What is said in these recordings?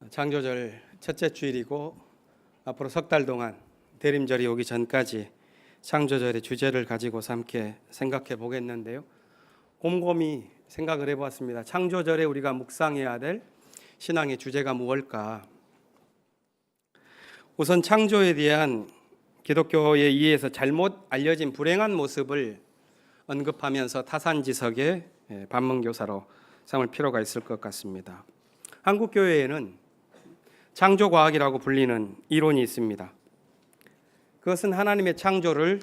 창조절 첫째 주일이고 앞으로 석 달 동안 대림절이 오기 전까지 창조절의 주제를 가지고서 함께 생각해 보겠는데요. 곰곰이 생각을 해보았습니다. 창조절에 우리가 묵상해야 될 신앙의 주제가 무엇일까? 우선 창조에 대한 기독교의 이해에서 잘못 알려진 불행한 모습을 언급하면서 타산지석의 반문교사로 삼을 필요가 있을 것 같습니다. 한국 교회에는 창조과학이라고 불리는 이론이 있습니다. 그것은 하나님의 창조를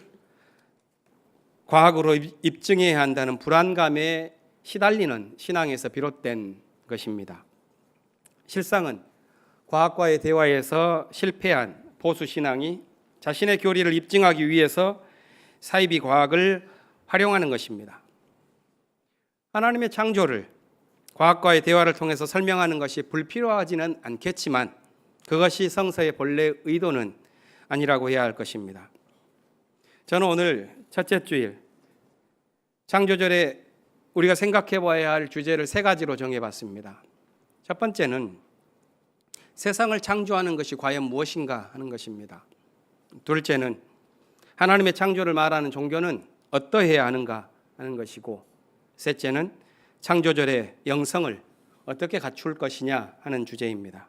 과학으로 입증해야 한다는 불안감에 시달리는 신앙에서 비롯된 것입니다. 실상은 과학과의 대화에서 실패한 보수 신앙이 자신의 교리를 입증하기 위해서 사이비 과학을 활용하는 것입니다. 하나님의 창조를 과학과의 대화를 통해서 설명하는 것이 불필요하지는 않겠지만 그것이 성서의 본래 의도는 아니라고 해야 할 것입니다. 저는 오늘 첫째 주일 창조절에 우리가 생각해 봐야 할 주제를 세 가지로 정해봤습니다. 첫 번째는 세상을 창조하는 것이 과연 무엇인가 하는 것입니다. 둘째는 하나님의 창조를 말하는 종교는 어떠해야 하는가 하는 것이고, 셋째는 창조절의 영성을 어떻게 갖출 것이냐 하는 주제입니다.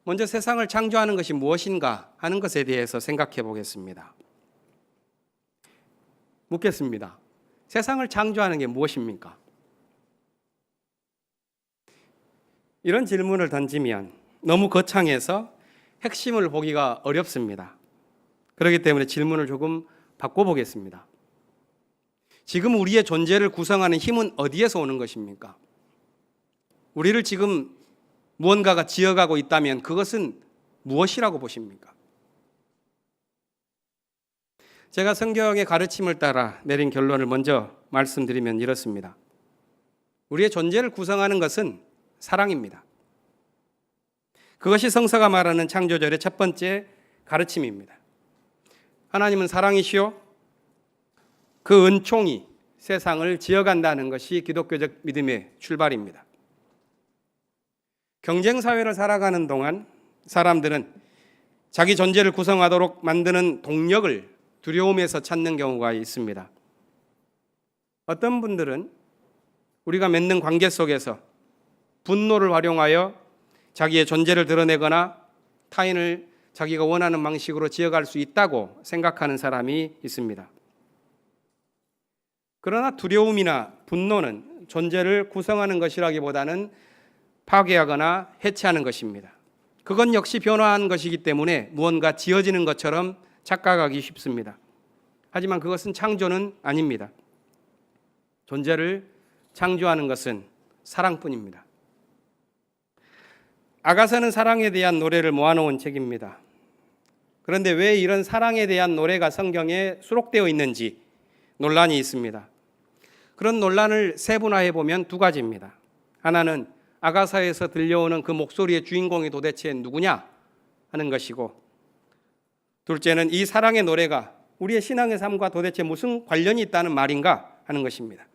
먼저 세상을 창조하는 것이 무엇인가 하는 것에 대해서 생각해 보겠습니다. 묻겠습니다. 세상을 창조하는 게 무엇입니까? 이런 질문을 던지면 너무 거창해서 핵심을 보기가 어렵습니다. 그렇기 때문에 질문을 조금 바꿔보겠습니다. 지금 우리의 존재를 구성하는 힘은 어디에서 오는 것입니까? 우리를 지금 무언가가 지어가고 있다면 그것은 무엇이라고 보십니까? 제가 성경의 가르침을 따라 내린 결론을 먼저 말씀드리면 이렇습니다. 우리의 존재를 구성하는 것은 사랑입니다. 그것이 성서가 말하는 창조절의 첫 번째 가르침입니다. 하나님은 사랑이시요 그 은총이 세상을 지어간다는 것이 기독교적 믿음의 출발입니다. 경쟁사회를 살아가는 동안 사람들은 자기 존재를 구성하도록 만드는 동력을 두려움에서 찾는 경우가 있습니다. 어떤 분들은 우리가 맺는 관계 속에서 분노를 활용하여 자기의 존재를 드러내거나 타인을 자기가 원하는 방식으로 지어갈 수 있다고 생각하는 사람이 있습니다. 그러나 두려움이나 분노는 존재를 구성하는 것이라기보다는 파괴하거나 해체하는 것입니다. 그건 역시 변화한 것이기 때문에 무언가 지어지는 것처럼 착각하기 쉽습니다. 하지만 그것은 창조는 아닙니다. 존재를 창조하는 것은 사랑뿐입니다. 아가서는 사랑에 대한 노래를 모아놓은 책입니다. 그런데 왜 이런 사랑에 대한 노래가 성경에 수록되어 있는지 논란이 있습니다. 그런 논란을 세분화해 보면 두 가지입니다. 하나는 아가서에서 들려오는 그 목소리의 주인공이 도대체 누구냐 하는 것이고, 둘째는 이 사랑의 노래가 우리의 신앙의 삶과 도대체 무슨 관련이 있다는 말인가 하는 것입니다.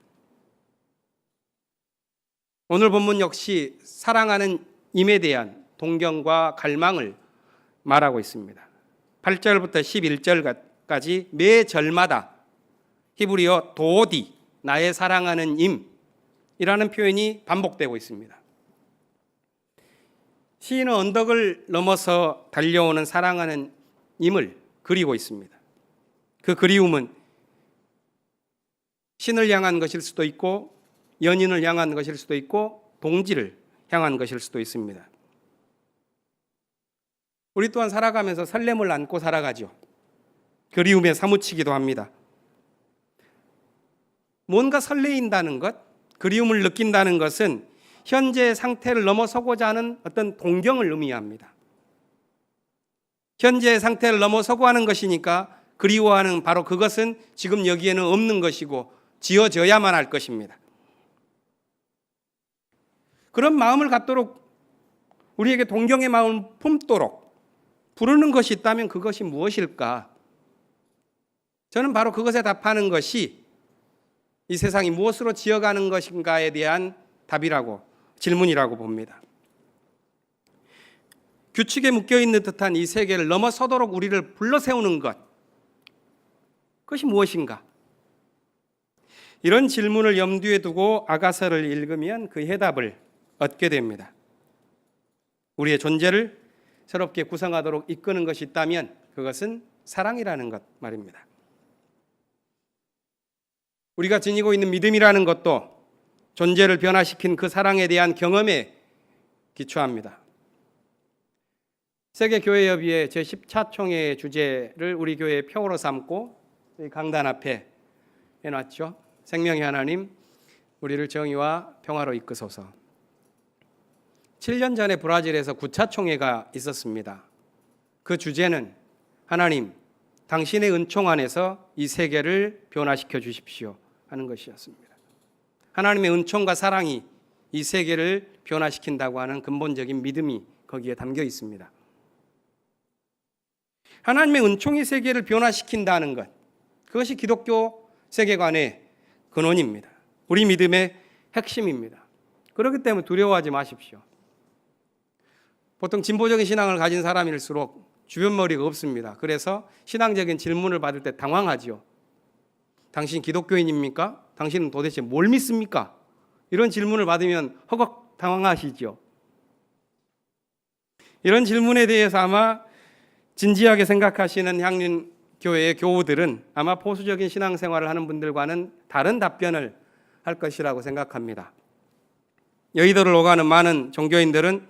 오늘 본문 역시 사랑하는 임에 대한 동경과 갈망을 말하고 있습니다. 8절부터 11절까지 매 절마다 히브리어 도디, 나의 사랑하는 임이라는 표현이 반복되고 있습니다. 시인은 언덕을 넘어서 달려오는 사랑하는 임을 그리고 있습니다. 그 그리움은 신을 향한 것일 수도 있고 연인을 향한 것일 수도 있고 동지를 향한 것일 수도 있습니다. 우리 또한 살아가면서 설렘을 안고 살아가죠. 그리움에 사무치기도 합니다. 뭔가 설레인다는 것, 그리움을 느낀다는 것은 현재의 상태를 넘어서고자 하는 어떤 동경을 의미합니다. 현재의 상태를 넘어서고 하는 것이니까 그리워하는 바로 그것은 지금 여기에는 없는 것이고 지어져야만 할 것입니다. 그런 마음을 갖도록, 우리에게 동경의 마음을 품도록 부르는 것이 있다면 그것이 무엇일까? 저는 바로 그것에 답하는 것이 이 세상이 무엇으로 지어가는 것인가에 대한 답이라고, 질문이라고 봅니다. 규칙에 묶여있는 듯한 이 세계를 넘어서도록 우리를 불러세우는 것, 그것이 무엇인가? 이런 질문을 염두에 두고 아가서를 읽으면 그 해답을 얻게 됩니다. 우리의 존재를 새롭게 구성하도록 이끄는 것이 있다면 그것은 사랑이라는 것 말입니다. 우리가 지니고 있는 믿음이라는 것도 존재를 변화시킨 그 사랑에 대한 경험에 기초합니다. 세계교회협의회 제14총회의 주제를 우리 교회의 표어로 삼고 강단 앞에 해놨죠. 생명의 하나님, 우리를 정의와 평화로 이끄소서. 7년 전에 브라질에서 9차 총회가 있었습니다. 그 주제는 하나님, 당신의 은총 안에서 이 세계를 변화시켜 주십시오 하는 것이었습니다. 하나님의 은총과 사랑이 이 세계를 변화시킨다고 하는 근본적인 믿음이 거기에 담겨 있습니다. 하나님의 은총이 세계를 변화시킨다는 것, 그것이 기독교 세계관의 근원입니다. 우리 믿음의 핵심입니다. 그렇기 때문에 두려워하지 마십시오. 보통 진보적인 신앙을 가진 사람일수록 주변 머리가 없습니다. 그래서 신앙적인 질문을 받을 때 당황하죠. 당신 기독교인입니까? 당신은 도대체 뭘 믿습니까? 이런 질문을 받으면 허걱 당황하시죠. 이런 질문에 대해서 아마 진지하게 생각하시는 향림교회의 교우들은 아마 보수적인 신앙생활을 하는 분들과는 다른 답변을 할 것이라고 생각합니다. 여의도를 오가는 많은 종교인들은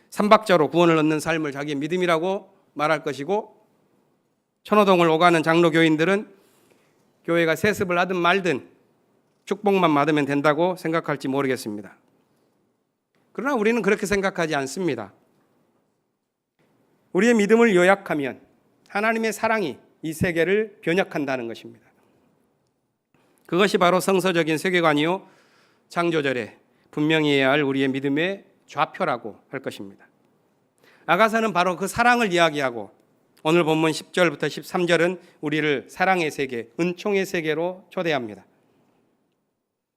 삼박자로 구원을 얻는 삶을 자기의 믿음이라고 말할 것이고, 천호동을 오가는 장로교인들은 교회가 세습을 하든 말든 축복만 받으면 된다고 생각할지 모르겠습니다. 그러나 우리는 그렇게 생각하지 않습니다. 우리의 믿음을 요약하면 하나님의 사랑이 이 세계를 변혁한다는 것입니다. 그것이 바로 성서적인 세계관이요, 창조절에 분명히 해야 할 우리의 믿음의 좌표라고 할 것입니다. 아가서는 바로 그 사랑을 이야기하고, 오늘 본문 10절부터 13절은 우리를 사랑의 세계, 은총의 세계로 초대합니다.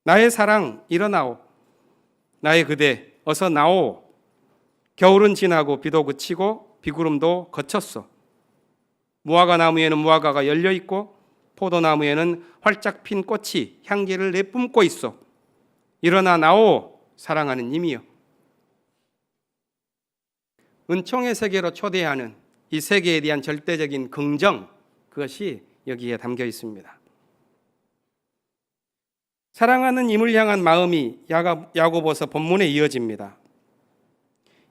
나의 사랑 일어나오, 나의 그대 어서 나오. 겨울은 지나고 비도 그치고 비구름도 거쳤소. 무화과 나무에는 무화과가 열려 있고 포도나무에는 활짝 핀 꽃이 향기를 내뿜고 있어. 일어나 나오, 사랑하는 님이여. 은총의 세계로 초대하는 이 세계에 대한 절대적인 긍정, 그것이 여기에 담겨 있습니다. 사랑하는 임을 향한 마음이 야고보서 본문에 이어집니다.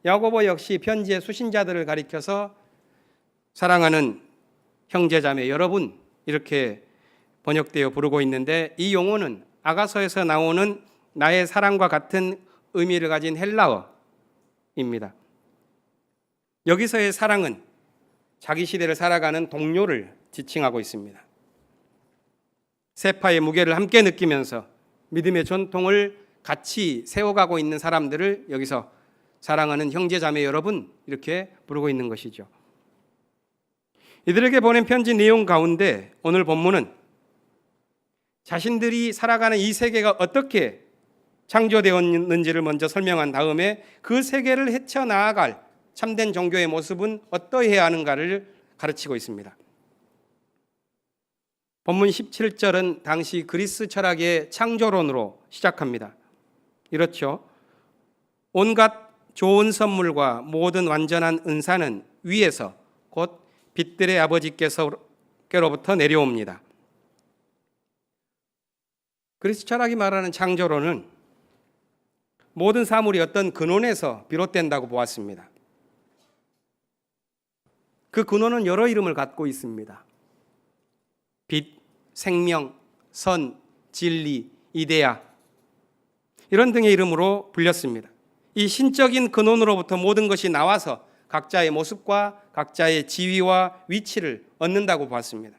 야고보 역시 편지의 수신자들을 가리켜서 사랑하는 형제자매 여러분, 이렇게 번역되어 부르고 있는데, 이 용어는 아가서에서 나오는 나의 사랑과 같은 의미를 가진 헬라어입니다. 여기서의 사랑은 자기 시대를 살아가는 동료를 지칭하고 있습니다. 세파의 무게를 함께 느끼면서 믿음의 전통을 같이 세워가고 있는 사람들을 여기서 사랑하는 형제자매 여러분, 이렇게 부르고 있는 것이죠. 이들에게 보낸 편지 내용 가운데 오늘 본문은 자신들이 살아가는 이 세계가 어떻게 창조되었는지를 먼저 설명한 다음에 그 세계를 헤쳐나아갈 참된 종교의 모습은 어떠해야 하는가를 가르치고 있습니다. 본문 17절은 당시 그리스 철학의 창조론으로 시작합니다. 이렇죠. 온갖 좋은 선물과 모든 완전한 은사는 위에서, 곧 빛들의 아버지께로부터 내려옵니다. 그리스 철학이 말하는 창조론은 모든 사물이 어떤 근원에서 비롯된다고 보았습니다. 그 근원은 여러 이름을 갖고 있습니다. 빛, 생명, 선, 진리, 이데아, 이런 등의 이름으로 불렸습니다. 이 신적인 근원으로부터 모든 것이 나와서 각자의 모습과 각자의 지위와 위치를 얻는다고 봤습니다.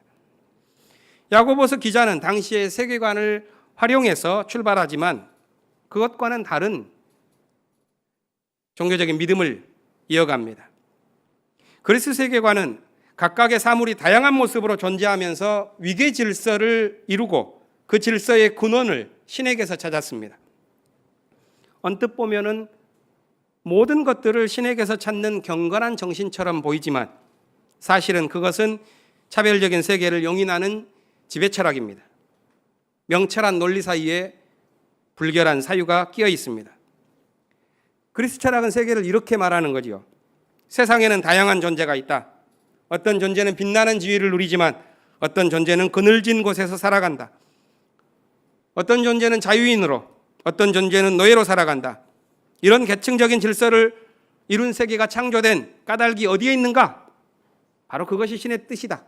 야고보서 기자는 당시의 세계관을 활용해서 출발하지만 그것과는 다른 종교적인 믿음을 이어갑니다. 그리스 세계관은 각각의 사물이 다양한 모습으로 존재하면서 위계 질서를 이루고 그 질서의 근원을 신에게서 찾았습니다. 언뜻 보면은 모든 것들을 신에게서 찾는 경건한 정신처럼 보이지만 사실은 그것은 차별적인 세계를 용인하는 지배 철학입니다. 명철한 논리 사이에 불결한 사유가 끼어 있습니다. 그리스 철학은 세계를 이렇게 말하는 거지요. 세상에는 다양한 존재가 있다. 어떤 존재는 빛나는 지위를 누리지만 어떤 존재는 그늘진 곳에서 살아간다. 어떤 존재는 자유인으로, 어떤 존재는 노예로 살아간다. 이런 계층적인 질서를 이룬 세계가 창조된 까닭이 어디에 있는가? 바로 그것이 신의 뜻이다.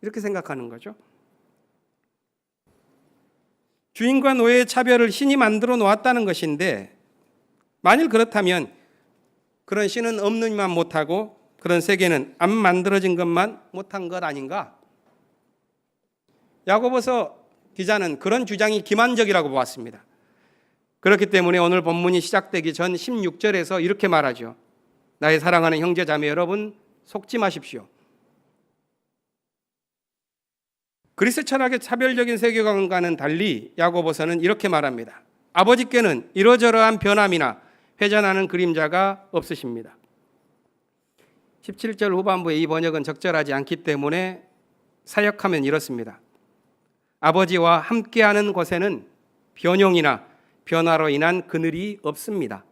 이렇게 생각하는 거죠. 주인과 노예의 차별을 신이 만들어 놓았다는 것인데, 만일 그렇다면 그런 신은 없느니만 못하고 그런 세계는 안 만들어진 것만 못한 것 아닌가? 야고보서 기자는 그런 주장이 기만적이라고 보았습니다. 그렇기 때문에 오늘 본문이 시작되기 전 16절에서 이렇게 말하죠. 나의 사랑하는 형제 자매 여러분, 속지 마십시오. 그리스 철학의 차별적인 세계관과는 달리 야고보서는 이렇게 말합니다. 아버지께는 이러저러한 변함이나 회전하는 그림자가 없으십니다. 17절 후반부에 이 번역은 적절하지 않기 때문에 사역하면 이렇습니다. 아버지와 함께하는 곳에는 변형이나 변화로 인한 그늘이 없습니다.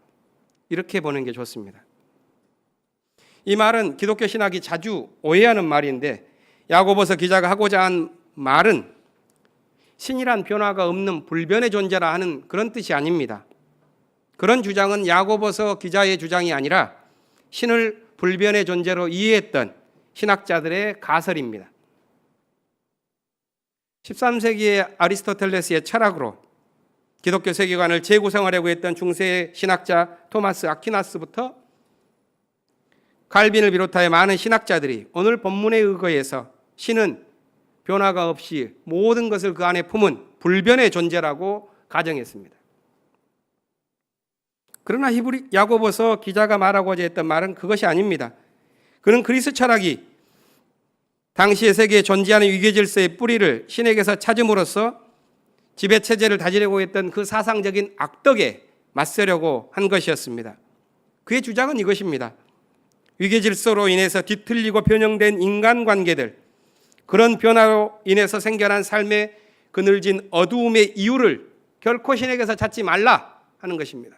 이렇게 보는 게 좋습니다. 이 말은 기독교 신학이 자주 오해하는 말인데 야고보서 기자가 하고자 한 말은 신이란 변화가 없는 불변의 존재라 하는 그런 뜻이 아닙니다. 그런 주장은 야고보서 기자의 주장이 아니라 신을 불변의 존재로 이해했던 신학자들의 가설입니다. 13세기의 아리스토텔레스의 철학으로 기독교 세계관을 재구성하려고 했던 중세 신학자 토마스 아퀴나스부터 칼빈을 비롯하여 많은 신학자들이 오늘 본문에 의거해서 신은 변화가 없이 모든 것을 그 안에 품은 불변의 존재라고 가정했습니다. 그러나 야고보서 기자가 말하고자 했던 말은 그것이 아닙니다. 그는 그리스 철학이 당시의 세계에 존재하는 위계질서의 뿌리를 신에게서 찾음으로써 지배체제를 다지려고 했던 그 사상적인 악덕에 맞서려고 한 것이었습니다. 그의 주장은 이것입니다. 위계질서로 인해서 뒤틀리고 변형된 인간관계들, 그런 변화로 인해서 생겨난 삶의 그늘진 어두움의 이유를 결코 신에게서 찾지 말라 하는 것입니다.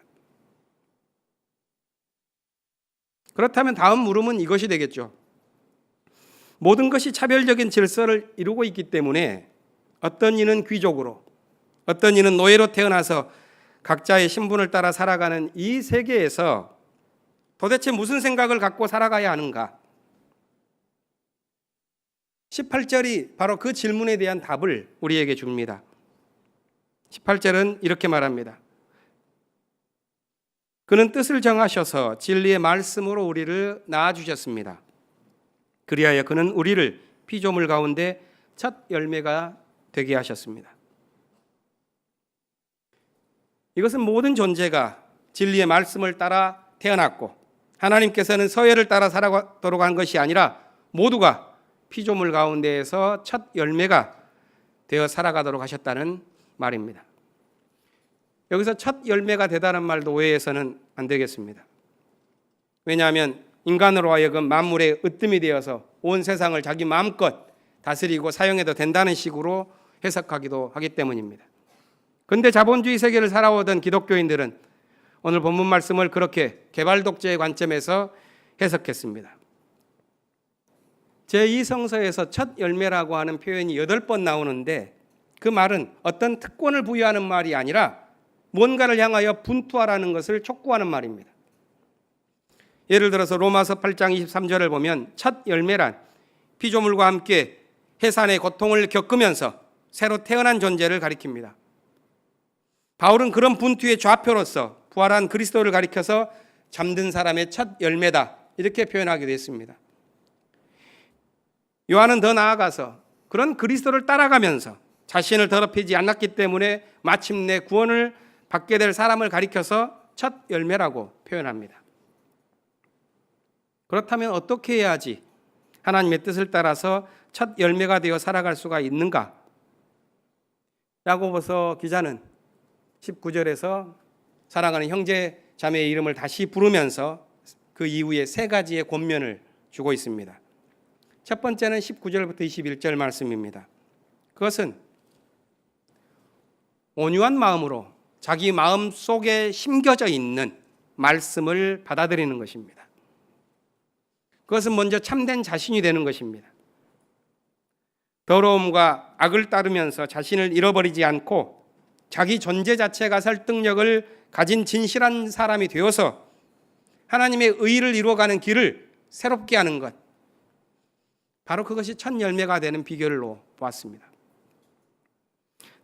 그렇다면 다음 물음은 이것이 되겠죠. 모든 것이 차별적인 질서를 이루고 있기 때문에 어떤 이는 귀족으로, 어떤 이는 노예로 태어나서 각자의 신분을 따라 살아가는 이 세계에서 도대체 무슨 생각을 갖고 살아가야 하는가? 18절이 바로 그 질문에 대한 답을 우리에게 줍니다. 18절은 이렇게 말합니다. 그는 뜻을 정하셔서 진리의 말씀으로 우리를 낳아주셨습니다. 그리하여 그는 우리를 피조물 가운데 첫 열매가 되게 하셨습니다. 이것은 모든 존재가 진리의 말씀을 따라 태어났고 하나님께서는 서예를 따라 살아가도록 한 것이 아니라 모두가 피조물 가운데에서 첫 열매가 되어 살아가도록 하셨다는 말입니다. 여기서 첫 열매가 되다는 말도 오해해서는 안 되겠습니다. 왜냐하면 인간으로 하여금 만물의 으뜸이 되어서 온 세상을 자기 마음껏 다스리고 사용해도 된다는 식으로 해석하기도 하기 때문입니다. 그런데 자본주의 세계를 살아오던 기독교인들은 오늘 본문 말씀을 그렇게 개발 독재의 관점에서 해석했습니다. 제2성서에서 첫 열매라고 하는 표현이 8번 나오는데 그 말은 어떤 특권을 부여하는 말이 아니라 뭔가를 향하여 분투하라는 것을 촉구하는 말입니다. 예를 들어서 로마서 8장 23절을 보면 첫 열매란 피조물과 함께 해산의 고통을 겪으면서 새로 태어난 존재를 가리킵니다. 바울은 그런 분투의 좌표로서 부활한 그리스도를 가리켜서 잠든 사람의 첫 열매다 이렇게 표현하기도 했습니다. 요한은 더 나아가서 그런 그리스도를 따라가면서 자신을 더럽히지 않았기 때문에 마침내 구원을 받게 될 사람을 가리켜서 첫 열매라고 표현합니다. 그렇다면 어떻게 해야지 하나님의 뜻을 따라서 첫 열매가 되어 살아갈 수가 있는가? 야고보서 기자는 19절에서 사랑하는 형제 자매의 이름을 다시 부르면서 그 이후에 세 가지의 권면을 주고 있습니다. 첫 번째는 19절부터 21절 말씀입니다. 그것은 온유한 마음으로 자기 마음 속에 심겨져 있는 말씀을 받아들이는 것입니다. 그것은 먼저 참된 자신이 되는 것입니다. 더러움과 악을 따르면서 자신을 잃어버리지 않고 자기 존재 자체가 설득력을 가진 진실한 사람이 되어서 하나님의 의를 이루어가는 길을 새롭게 하는 것, 바로 그것이 첫 열매가 되는 비결로 보았습니다.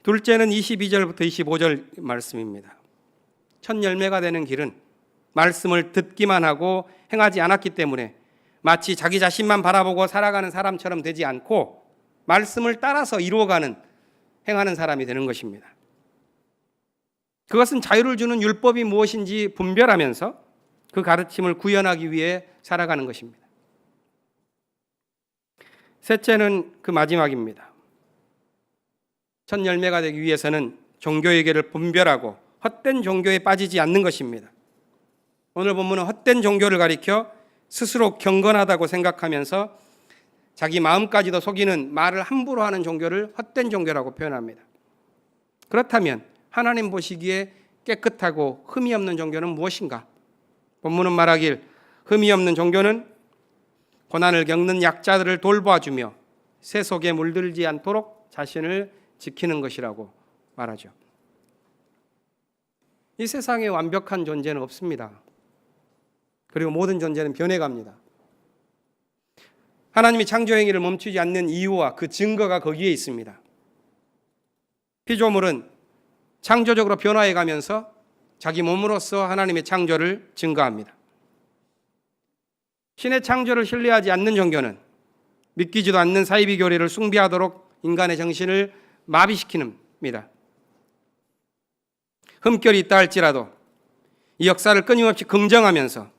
둘째는 22절부터 25절 말씀입니다. 첫 열매가 되는 길은 말씀을 듣기만 하고 행하지 않았기 때문에 마치 자기 자신만 바라보고 살아가는 사람처럼 되지 않고 말씀을 따라서 이루어가는, 행하는 사람이 되는 것입니다. 그것은 자유를 주는 율법이 무엇인지 분별하면서 그 가르침을 구현하기 위해 살아가는 것입니다. 셋째는 그 마지막입니다. 첫 열매가 되기 위해서는 종교의계를 분별하고 헛된 종교에 빠지지 않는 것입니다. 오늘 본문은 헛된 종교를 가리켜 스스로 경건하다고 생각하면서 자기 마음까지도 속이는 말을 함부로 하는 종교를 헛된 종교라고 표현합니다. 그렇다면 하나님 보시기에 깨끗하고 흠이 없는 종교는 무엇인가? 본문은 말하길 흠이 없는 종교는 고난을 겪는 약자들을 돌봐주며 새 속에 물들지 않도록 자신을 지키는 것이라고 말하죠. 이 세상에 완벽한 존재는 없습니다. 그리고 모든 존재는 변해갑니다. 하나님이 창조 행위를 멈추지 않는 이유와 그 증거가 거기에 있습니다. 피조물은 창조적으로 변화해 가면서 자기 몸으로서 하나님의 창조를 증거합니다. 신의 창조를 신뢰하지 않는 종교는 믿기지도 않는 사이비 교리를 숭배하도록 인간의 정신을 마비시키는입니다. 흠결이 있다 할지라도 이 역사를 끊임없이 긍정하면서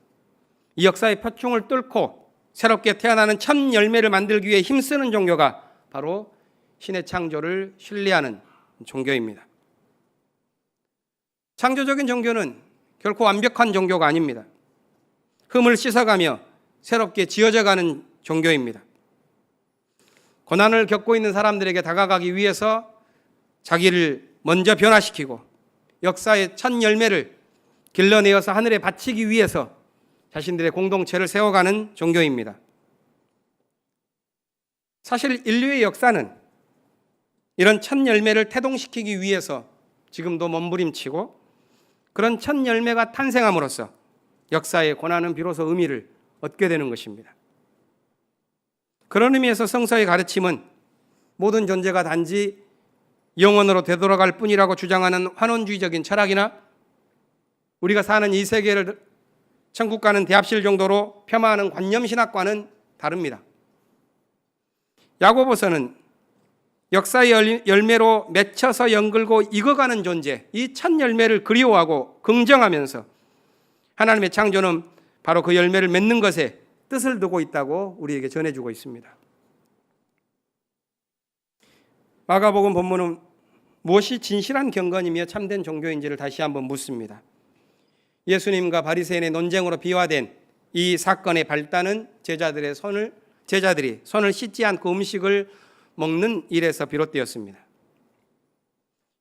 이 역사의 표충을 뚫고 새롭게 태어나는 첫 열매를 만들기 위해 힘쓰는 종교가 바로 신의 창조를 신뢰하는 종교입니다. 창조적인 종교는 결코 완벽한 종교가 아닙니다. 흠을 씻어가며 새롭게 지어져가는 종교입니다. 고난을 겪고 있는 사람들에게 다가가기 위해서 자기를 먼저 변화시키고 역사의 첫 열매를 길러내어서 하늘에 바치기 위해서 자신들의 공동체를 세워가는 종교입니다. 사실 인류의 역사는 이런 첫 열매를 태동시키기 위해서 지금도 몸부림치고 그런 첫 열매가 탄생함으로써 역사의 고난은 비로소 의미를 얻게 되는 것입니다. 그런 의미에서 성서의 가르침은 모든 존재가 단지 영원으로 되돌아갈 뿐이라고 주장하는 환원주의적인 철학이나 우리가 사는 이 세계를 천국과는 대합실 정도로 폄하하는 관념신학과는 다릅니다. 야고보서는 역사의 열매로 맺혀서 연글고 익어가는 존재, 이 첫 열매를 그리워하고 긍정하면서 하나님의 창조는 바로 그 열매를 맺는 것에 뜻을 두고 있다고 우리에게 전해주고 있습니다. 마가복음 본문은 무엇이 진실한 경건이며 참된 종교인지를 다시 한번 묻습니다. 예수님과 바리새인의 논쟁으로 비화된 이 사건의 발단은 제자들이 손을 씻지 않고 음식을 먹는 일에서 비롯되었습니다.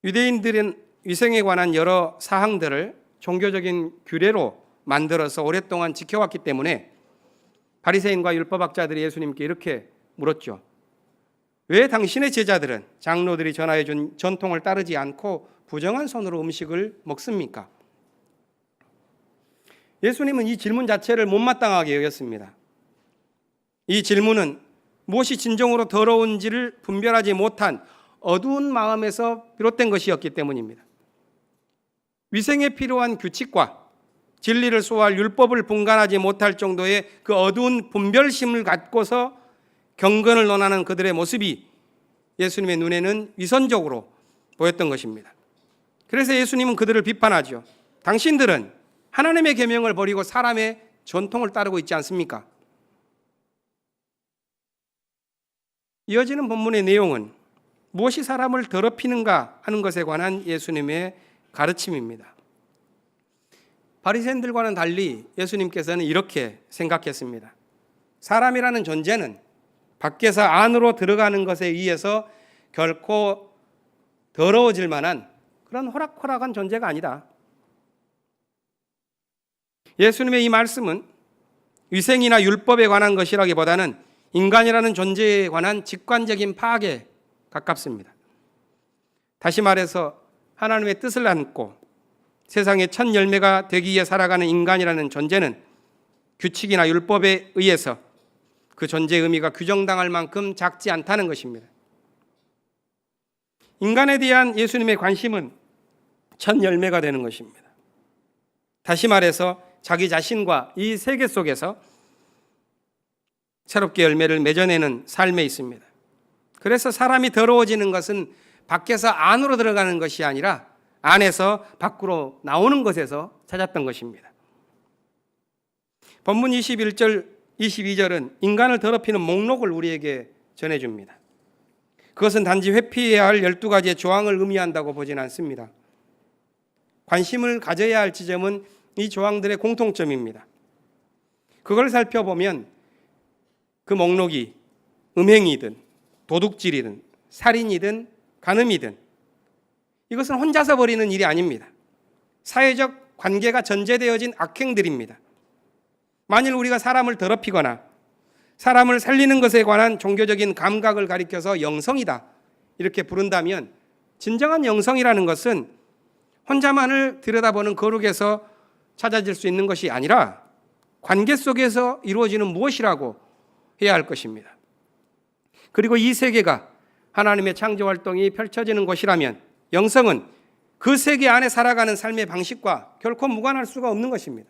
유대인들은 위생에 관한 여러 사항들을 종교적인 규례로 만들어서 오랫동안 지켜왔기 때문에 바리새인과 율법학자들이 예수님께 이렇게 물었죠. 왜 당신의 제자들은 장로들이 전하여 준 전통을 따르지 않고 부정한 손으로 음식을 먹습니까? 예수님은 이 질문 자체를 못마땅하게 여겼습니다. 이 질문은 무엇이 진정으로 더러운지를 분별하지 못한 어두운 마음에서 비롯된 것이었기 때문입니다. 위생에 필요한 규칙과 진리를 소화할 율법을 분간하지 못할 정도의 그 어두운 분별심을 갖고서 경건을 논하는 그들의 모습이 예수님의 눈에는 위선적으로 보였던 것입니다. 그래서 예수님은 그들을 비판하죠. 당신들은 하나님의 계명을 버리고 사람의 전통을 따르고 있지 않습니까? 이어지는 본문의 내용은 무엇이 사람을 더럽히는가 하는 것에 관한 예수님의 가르침입니다. 바리새인들과는 달리 예수님께서는 이렇게 생각했습니다. 사람이라는 존재는 밖에서 안으로 들어가는 것에 의해서 결코 더러워질 만한 그런 호락호락한 존재가 아니다. 예수님의 이 말씀은 위생이나 율법에 관한 것이라기보다는 인간이라는 존재에 관한 직관적인 파악에 가깝습니다. 다시 말해서 하나님의 뜻을 안고 세상의 첫 열매가 되기 위해 살아가는 인간이라는 존재는 규칙이나 율법에 의해서 그 존재의 의미가 규정당할 만큼 작지 않다는 것입니다. 인간에 대한 예수님의 관심은 첫 열매가 되는 것입니다. 다시 말해서 자기 자신과 이 세계 속에서 새롭게 열매를 맺어내는 삶에 있습니다. 그래서 사람이 더러워지는 것은 밖에서 안으로 들어가는 것이 아니라 안에서 밖으로 나오는 것에서 찾았던 것입니다. 본문 21절, 22절은 인간을 더럽히는 목록을 우리에게 전해줍니다. 그것은 단지 회피해야 할 12가지의 조항을 의미한다고 보진 않습니다. 관심을 가져야 할 지점은 이 조항들의 공통점입니다. 그걸 살펴보면 그 목록이 음행이든 도둑질이든 살인이든 간음이든 이것은 혼자서 벌이는 일이 아닙니다. 사회적 관계가 전제되어진 악행들입니다. 만일 우리가 사람을 더럽히거나 사람을 살리는 것에 관한 종교적인 감각을 가리켜서 영성이다 이렇게 부른다면 진정한 영성이라는 것은 혼자만을 들여다보는 거룩에서 찾아질 수 있는 것이 아니라 관계 속에서 이루어지는 무엇이라고 해야 할 것입니다. 그리고 이 세계가 하나님의 창조 활동이 펼쳐지는 곳이라면 영성은 그 세계 안에 살아가는 삶의 방식과 결코 무관할 수가 없는 것입니다.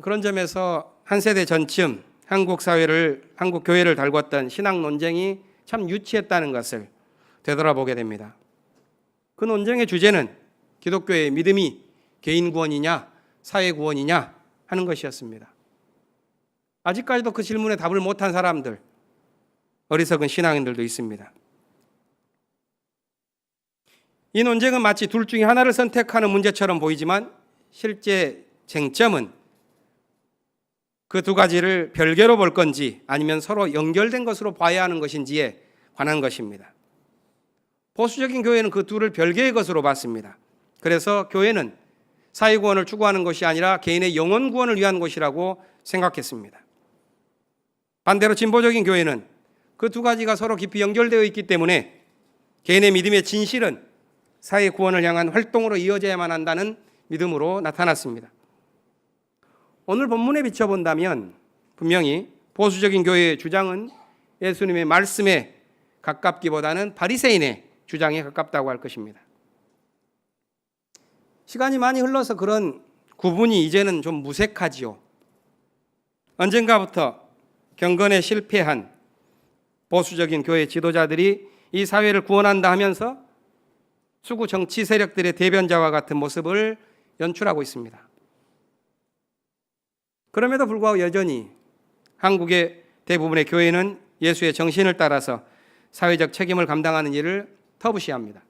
그런 점에서 한 세대 전쯤 한국 교회를 달궜던 신학 논쟁이 참 유치했다는 것을 되돌아보게 됩니다. 그 논쟁의 주제는 기독교의 믿음이 개인 구원이냐 사회 구원이냐 하는 것이었습니다. 아직까지도 그 질문에 답을 못한 사람들, 어리석은 신앙인들도 있습니다. 이 논쟁은 마치 둘 중에 하나를 선택하는 문제처럼 보이지만 실제 쟁점은 그 두 가지를 별개로 볼 건지 아니면 서로 연결된 것으로 봐야 하는 것인지에 관한 것입니다. 보수적인 교회는 그 둘을 별개의 것으로 봤습니다. 그래서 교회는 사회 구원을 추구하는 것이 아니라 개인의 영혼 구원을 위한 것이라고 생각했습니다. 반대로 진보적인 교회는 그 두 가지가 서로 깊이 연결되어 있기 때문에 개인의 믿음의 진실은 사회 구원을 향한 활동으로 이어져야만 한다는 믿음으로 나타났습니다. 오늘 본문에 비춰본다면 분명히 보수적인 교회의 주장은 예수님의 말씀에 가깝기보다는 바리새인의 주장에 가깝다고 할 것입니다. 시간이 많이 흘러서 그런 구분이 이제는 좀 무색하지요. 언젠가부터 경건에 실패한 보수적인 교회 지도자들이 이 사회를 구원한다 하면서 수구 정치 세력들의 대변자와 같은 모습을 연출하고 있습니다. 그럼에도 불구하고 여전히 한국의 대부분의 교회는 예수의 정신을 따라서 사회적 책임을 감당하는 일을 터부시합니다.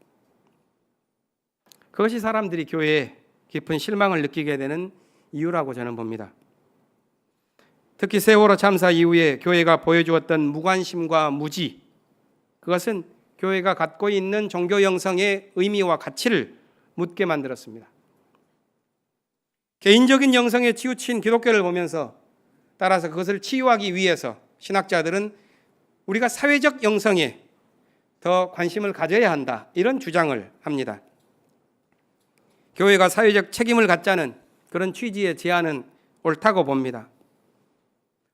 그것이 사람들이 교회에 깊은 실망을 느끼게 되는 이유라고 저는 봅니다. 특히 세월호 참사 이후에 교회가 보여주었던 무관심과 무지, 그것은 교회가 갖고 있는 종교 영성의 의미와 가치를 묻게 만들었습니다. 개인적인 영성에 치우친 기독교를 보면서 따라서 그것을 치유하기 위해서 신학자들은 우리가 사회적 영성에 더 관심을 가져야 한다, 이런 주장을 합니다. 교회가 사회적 책임을 갖자는 그런 취지의 제안은 옳다고 봅니다.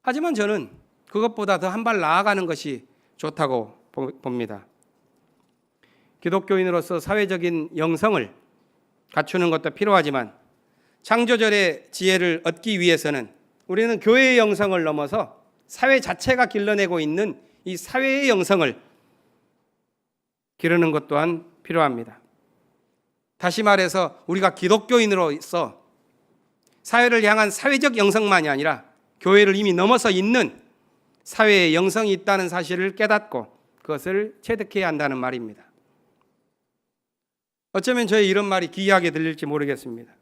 하지만 저는 그것보다 더 한 발 나아가는 것이 좋다고 봅니다. 기독교인으로서 사회적인 영성을 갖추는 것도 필요하지만 창조절의 지혜를 얻기 위해서는 우리는 교회의 영성을 넘어서 사회 자체가 길러내고 있는 이 사회의 영성을 기르는 것 또한 필요합니다. 다시 말해서 우리가 기독교인으로서 사회를 향한 사회적 영성만이 아니라 교회를 이미 넘어서 있는 사회의 영성이 있다는 사실을 깨닫고 그것을 체득해야 한다는 말입니다. 어쩌면 저의 이런 말이 기이하게 들릴지 모르겠습니다.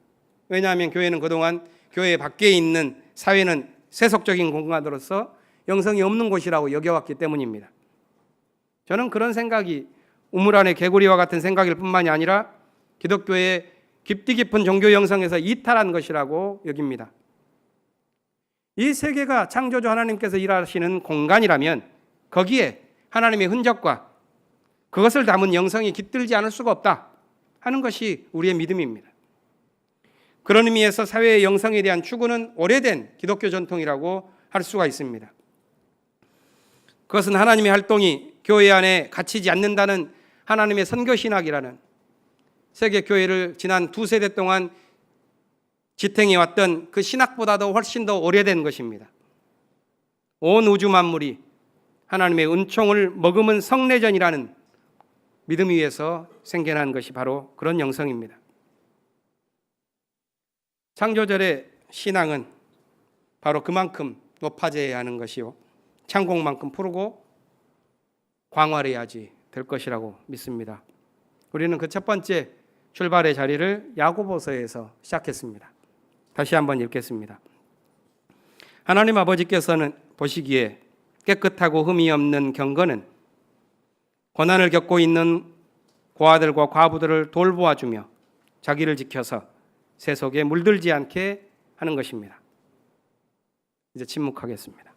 왜냐하면 교회는 그동안 교회 밖에 있는 사회는 세속적인 공간으로서 영성이 없는 곳이라고 여겨왔기 때문입니다. 저는 그런 생각이 우물 안의 개구리와 같은 생각일 뿐만이 아니라 기독교의 깊이 깊은 종교 영성에서 이탈한 것이라고 여깁니다. 이 세계가 창조주 하나님께서 일하시는 공간이라면 거기에 하나님의 흔적과 그것을 담은 영성이 깃들지 않을 수가 없다 하는 것이 우리의 믿음입니다. 그런 의미에서 사회의 영성에 대한 추구는 오래된 기독교 전통이라고 할 수가 있습니다. 그것은 하나님의 활동이 교회 안에 갇히지 않는다는 하나님의 선교신학이라는 세계 교회를 지난 2세대 동안 지탱해왔던 그 신학보다도 훨씬 더 오래된 것입니다. 온 우주 만물이 하나님의 은총을 머금은 성례전이라는 믿음 위에서 생겨난 것이 바로 그런 영성입니다. 창조절의 신앙은 바로 그만큼 높아져야 하는 것이요, 창공만큼 푸르고 광활해야지 될 것이라고 믿습니다. 우리는 그 첫 번째 출발의 자리를 야고보서에서 시작했습니다. 다시 한번 읽겠습니다. 하나님 아버지께서는 보시기에 깨끗하고 흠이 없는 경건은 고난을 겪고 있는 고아들과 과부들을 돌보아주며 자기를 지켜서 세속에 물들지 않게 하는 것입니다. 이제 침묵하겠습니다.